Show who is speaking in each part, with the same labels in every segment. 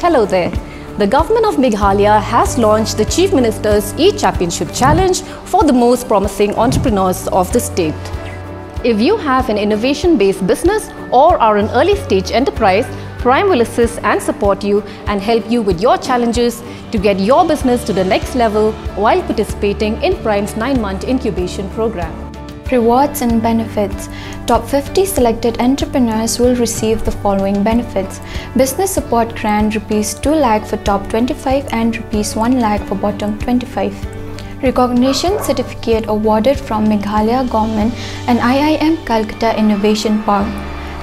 Speaker 1: Hello there. The government of Meghalaya has launched the Chief Minister's E-Championship Challenge for the most promising entrepreneurs of the state. If you have an innovation-based business or are an early-stage enterprise, Prime will assist and support you and help you with your challenges to get your business to the next level while participating in Prime's 9-month incubation program.
Speaker 2: Rewards and benefits. Top 50 selected entrepreneurs will receive the following benefits. Business support grant ₹2 lakh for top 25 and ₹1 lakh for bottom 25. Recognition certificate awarded from Meghalaya Government and IIM Calcutta Innovation Park.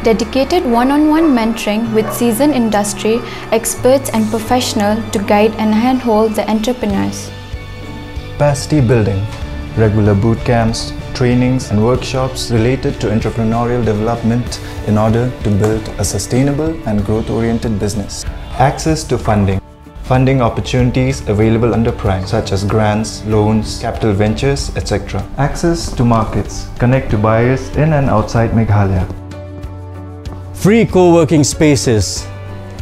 Speaker 2: Dedicated one-on-one mentoring with seasoned industry experts and professionals to guide and handhold the entrepreneurs.
Speaker 3: Capacity building, regular boot camps, trainings and workshops related to entrepreneurial development in order to build a sustainable and growth-oriented business. Access to funding. Funding opportunities available under Prime such as grants, loans, capital ventures, etc. Access to markets. Connect to buyers in and outside Meghalaya.
Speaker 4: Free co-working spaces.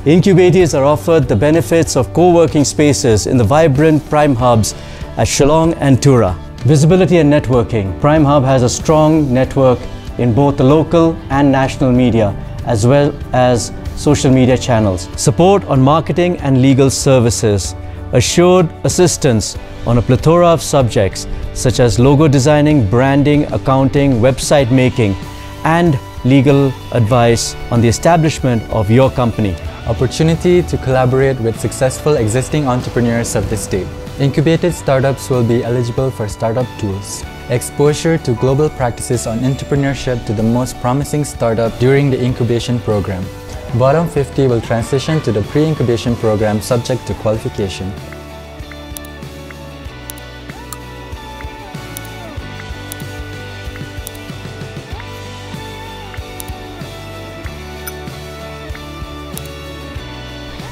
Speaker 4: Incubators are offered the benefits of co-working spaces in the vibrant Prime hubs at Shillong and Tura. Visibility and networking. Prime Hub has a strong network in both the local and national media as well as social media channels. Support on marketing and legal services. Assured assistance on a plethora of subjects such as logo designing, branding, accounting, website making, and legal advice on the establishment of your company.
Speaker 5: Opportunity to collaborate with successful existing entrepreneurs of the state. Incubated startups will be eligible for startup tools. Exposure to global practices on entrepreneurship to the most promising startup during the incubation program. Bottom 50 will transition to the pre-incubation program subject to qualification.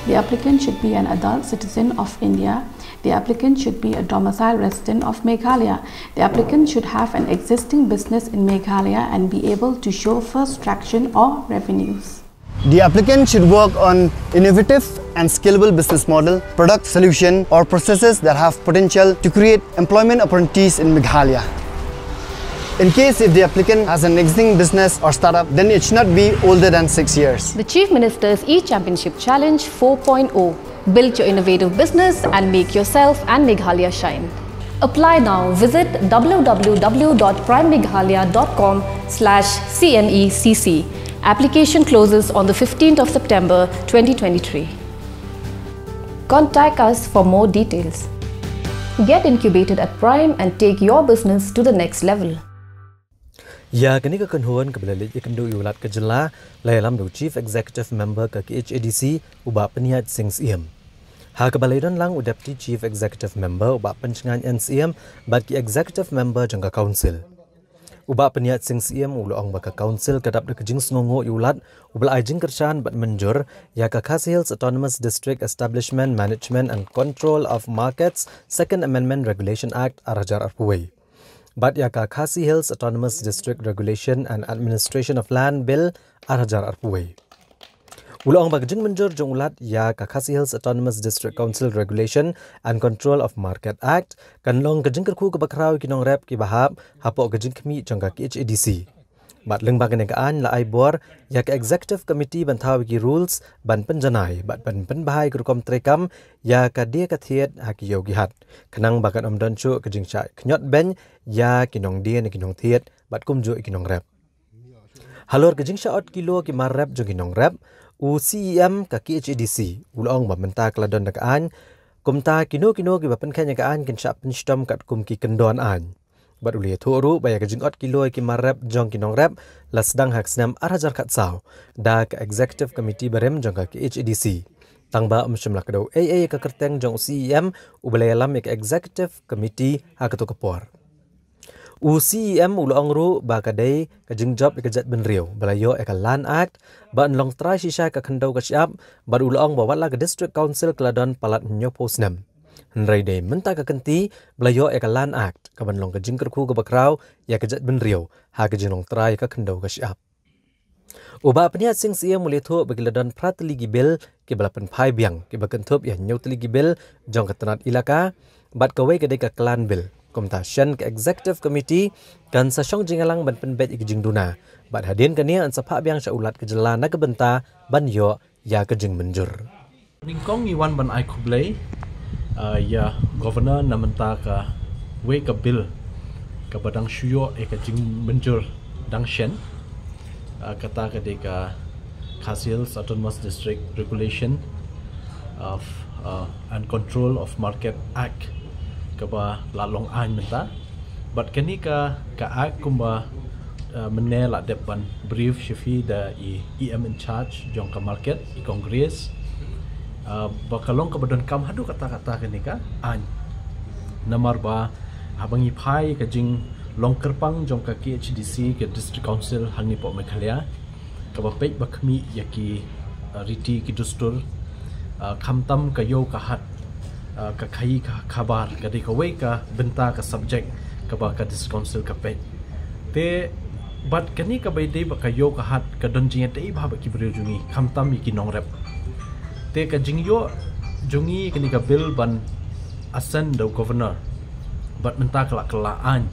Speaker 6: The applicant should be an adult citizen of India. The applicant should be a domicile resident of Meghalaya. The applicant should have an existing business in Meghalaya and be able to show first traction or revenues.
Speaker 7: The applicant should work on innovative and scalable business model, product, solution or processes that have potential to create employment opportunities in Meghalaya. In case if the applicant has an existing business or startup, then it should not be older than 6 years.
Speaker 1: The Chief Minister's E-Championship Challenge 4.0. Build your innovative business and make yourself and Meghalaya shine. Apply now. Visit www.primemeghalaya.com/CMECC. Application closes on the 15th of September 2023. Contact us for more details. Get incubated at Prime and take your business to the next level.
Speaker 8: Ya kini ke kenhuan kebelalik ikendu iulat ke jela layalam du Chief Executive Member ke KHADC ubah peniat SIM. Ha kebalidan lang Deputy Chief Executive Member ubah pencengan NCM bagi Executive Member jangka Council. Ubah peniat SIM ulang baka Council kedap de kejing snongo iulat ubal ajing kerjaan bat menjur ya ke Khasi Hills Autonomous District Establishment Management and Control of Markets Second Amendment Regulation Act arajar arpuai. But ya ka Khasi Hills Autonomous District Regulation and Administration of Land Bill arajar arpuai. Ulang bag jingmynjur jong ulat ya ka Khasi Hills Autonomous District Council Regulation and Control of Market Act kan long kejing kerku ke bakrau kinong rep ki bahap hapo kejing kemi jong ka KHADC. Bat leng bag negaan la ai bor ya ka Executive Committee bantau ki rules ban penjanai bat ban penbahai kerukom trekam ya ka dia ka thiet haki yogi hat. Kenang bagan om donchu kejing chai knyot ben ya kinong dia ne kinong thiet bat kumju kinong rep. Halor kejing shaot kilo ki mar rep jong kinong rep u CEM ka KHADC ulong ba menta kladon nakaan kumta kino ki bapen kanya kaan kin sap penstom kat kum ki kendon an. Bat ulia thoru baya kejing ot kilo ki mar rep jong kinong rep la sedang hak snam arajar kat saw da ka Executive Committee barem jong ka KHADC. Tangba umshimla kado AA ka kerteng jong CEM ubalayalam ka Executive Committee hakato kapor. U CEM ulong ru ba kadai ka jingjop ikajat benriu balayo ka Land Act ba long try shisha ka khandau ka siap ba ulong ba wala ka District Council Kladon palat nyopo snem. Henry day menta ka kenti balayo ka Land Act ka ban long ka jingker ku ka bakraw ya kajat benriu ha ka jinong try ka khandau ka siap. Uba peniat sing sia mulai thu bagi ladon prateli gibil ki balapan phai biang ki bakan thup ya nyau tli gibil jong katanat ilaka bat kawai ka deka klan bil komta shen ke executive committee kan sa shong jingalang ban pen bet ik jingduna bat hadin kania an sapa biang sha ulat ke jela na ke benta ban yo ya ke jingmynjur
Speaker 9: ningkong iwan ban ai kublai ya governor na menta ka we ka bill ka badang shuyo e ka jingmynjur dang shen kata ka deka KHADC Autonomous District Regulation of and Control of Market Act kaba lalong an menta but kani ka act kumba menela depan brief shifi da EM in charge jong ka market i congress bakalong ka badon kam hadu kata-kata kani ka an namar ba abangi phai ka jing long kerpang jong ka KHADC ke district council hangi po Meghalaya kaba pek bakmi yaki riti ki dustur khamtam ka yo ka hat ka khai ka khabar ka de ka we ka benta ka subject ka ba ka district council ka pek te but kani ka bai de ba ka yo ka hat ka don jing te ba ba ki bre jungi khamtam ki nong rep te ka jing yo jungi kani ka bill ban Assent do governor but menta kala kala an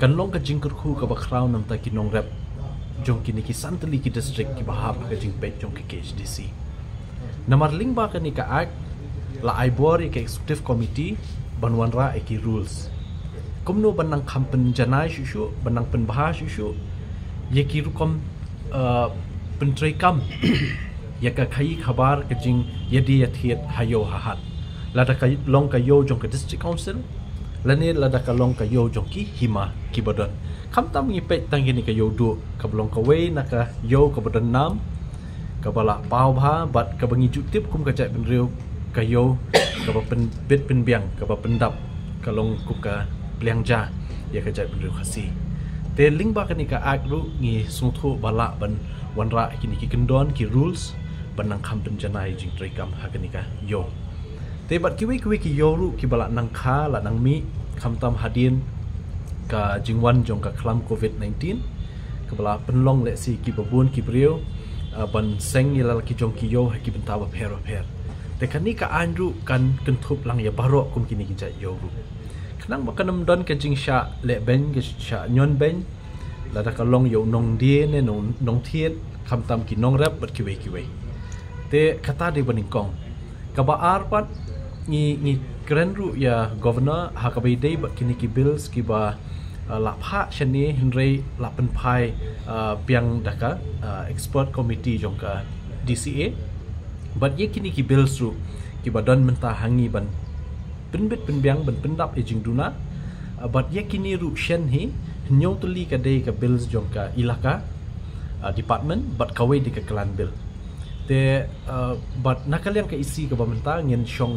Speaker 9: kan long ka jing kurku ka ba crown nam ta ki nong rep jong kini ki Tylli ki district ki bahab ka jing pet jong ki KHADC namar ling ba kani ka act la aibor ki executive committee banwanra ki rules kumno banang kampen janai shushu banang penbahas shushu ye ki rukom pentrai kam ya ka khai khabar ka jing yadi yathiet hayo hahat lada ka long ka yo jong ka district council lani lada ka long ka yo jong ki hima ki badon kam tam ngi pet tang ni ka yo du ka blong ka we na ka yo ka badon nam ka bala pau bha bat ka bangi jutip kum ka jai ben riu ka yo ka ba pen bit pen biang ka ba pendap ka long ku ka pliang ja ya ka jai ben riu khasi te ling ba ka ni ka ak ru ngi sungthu bala ban wanra ki ni ki kendon ki rules banang kham pen janai jing trai kam ha ka ni ka yo te bat ki we ki yo ru ki bala nang kha la nang mi kham tam hadin ka jingwan jong ka klam covid-19 ka bala penlong le si ki babun ki brio ban seng yelal ki jong ki yo ha ki benta ba pher te kani ka andru kan kentup lang ya baro kum kini ki jai yo ru kanang ba kanam don ka jing sha le ben ki sha nyon ben la da ka long yo nong die ne nong thiet kham tam ki nong rap bat ki we te kata de baning kong ka ba ar pat ni kren ru ya governor ha ka bai dei bat kini ki bills ki ba la pha chani hinrei la pen phai piang daka expert committee jong ka DCA but ye kini ki bills ru ki ba don menta hangi ban penbit penbiang ban pendap e jing duna but ye kini ru shen hi nyau tuli ka dei ka bills jong ka ilaka department but ka we di ka klan bill te but nakalian ka isi ka ba menta ngin shong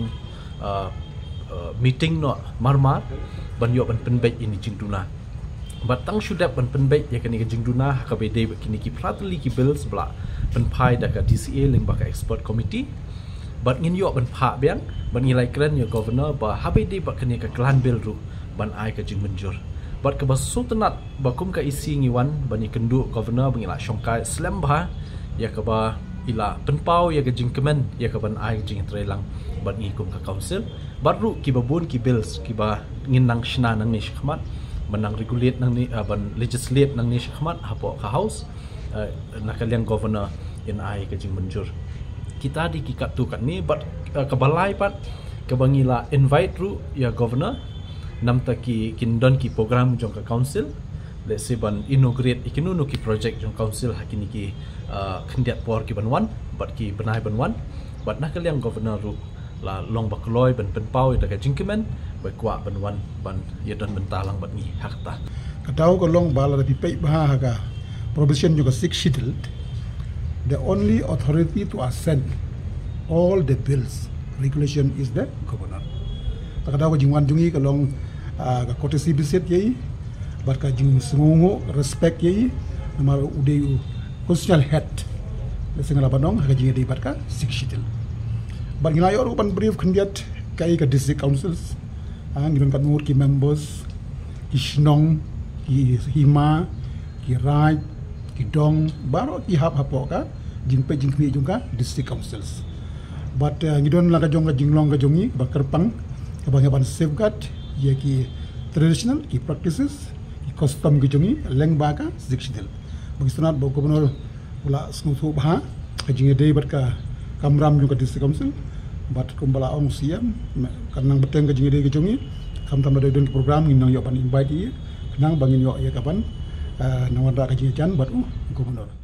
Speaker 9: meeting no marmar ban yo ban penbet ini jing duna batang shudap ban penbet ya kani jing duna ka be dei kini ki pratli ki bills bla ban phai da ka DCA ling ba ka expert committee bat ngin yo ban pha biang ban ngilai kren yo governor ba habi dei ba kani ka klan bill ru ban ai ka jingmynjur bat ka ba sultanat ba kum ka isi ngiwan ban ni kendu governor bangila shongkai slam ba ya ka ba ila penpau ya ka jingkemen ya ka ban ai jing trelang ban ngi kum ka council baru ki babun ki bills ki ba ngin nang shna nang ni shkhmat menang regulate nang ni ban legislate nang ni shkhmat hapo ka house nakaliang governor in ai ka jingmynjur kita di ki kat tu kat ni bat ka balai pat ka bangila invite ru ya governor nam ta ki kindon ki program jong ka council let's say ban inaugurate ikinunu ki project jong council hakini ki khendiat por ki banwan bat ki benai banwan bat nakaliang governor ru la long bakloi ban penpau da ka jingkemen ba kwa banwan ban yedon bentalang bat ni hakta
Speaker 10: katau ko long bala da pipei ba ha provision juga six shield the only authority to assent all the bills regulation is the governor takada ko jingwan jungi ka long ka courtesy visit ye bat ka jing sungu respect ye namar ude constitutional head le singala banong ka jingi de bat ka six shield but ngila yo ban brief khendiat kai ka district councils ngiron kan nur ki members ki shnong ki hima ki raj ki dong baro ki hap hapo ka jingpe jingkmi jungka district councils but ngidon la ka jong ka jinglong ka jongi ba kerpang ka bang safeguard ye ki traditional ki practices ki custom ki jongi leng ba ka zikshidel bagisnat bo gubernur ula snutu ba ka jinge dei bat ka kamram jong ka district council bat kumbala ong siam kanang beteng ka jinge dei ka jongi kam tam da don program nginang yo pan invite ye nang bangin yo ye kapan nawanda ka jinge chan bat gubernur